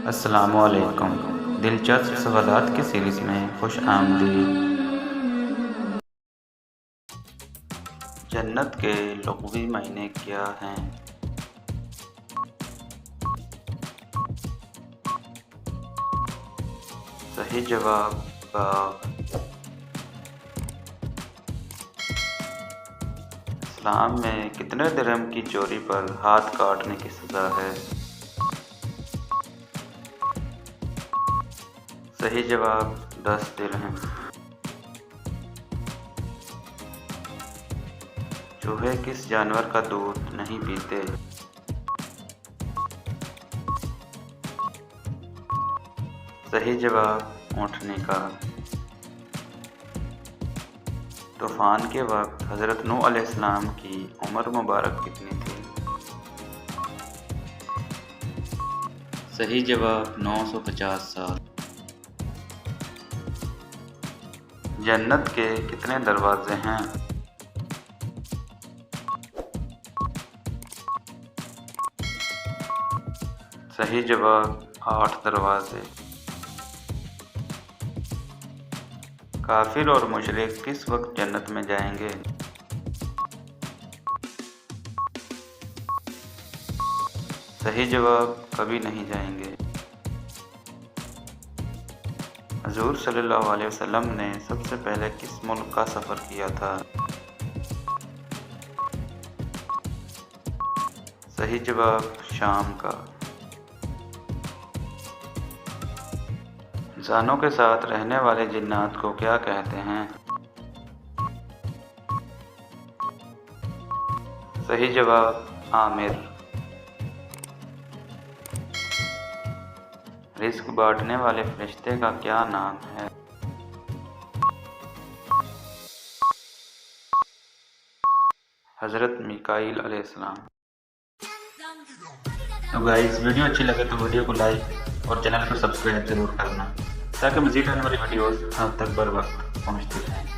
السلام علیکم، دلچسپ سوالات کی سیریز میں خوش آمدید۔ جنت کے لغوی معنی کیا ہیں؟ صحیح جواب باغ۔ اسلام میں کتنے درہم کی چوری پر ہاتھ کاٹنے کی سزا ہے؟ صحیح جواب 10 درہم۔ چوہے کس جانور کا دودھ نہیں پیتے؟ صحیح جواب اونٹنی کا۔ طوفان کے وقت حضرت نوح علیہ السلام کی عمر مبارک کتنی تھی؟ صحیح جواب 950 سال۔ جنت کے کتنے دروازے ہیں؟ صحیح جواب 8 دروازے۔ کافر اور مشرک کس وقت جنت میں جائیں گے؟ صحیح جواب کبھی نہیں جائیں گے۔ حضور صلی اللہ علیہ وسلم نے سب سے پہلے کس ملک کا سفر کیا تھا؟ صحیح جواب شام کا۔ انسانوں کے ساتھ رہنے والے جنات کو کیا کہتے ہیں؟ صحیح جواب عامر۔ رزق بانٹنے والے فرشتے کا کیا نام ہے؟ حضرت میکائیل علیہ السلام۔ تو گائز ویڈیو اچھی لگے تو ویڈیو کو لائک اور چینل کو سبسکرائب ضرور کرنا تاکہ مزید آنے والی ویڈیوز آپ تک بر وقت پہنچتی رہیں۔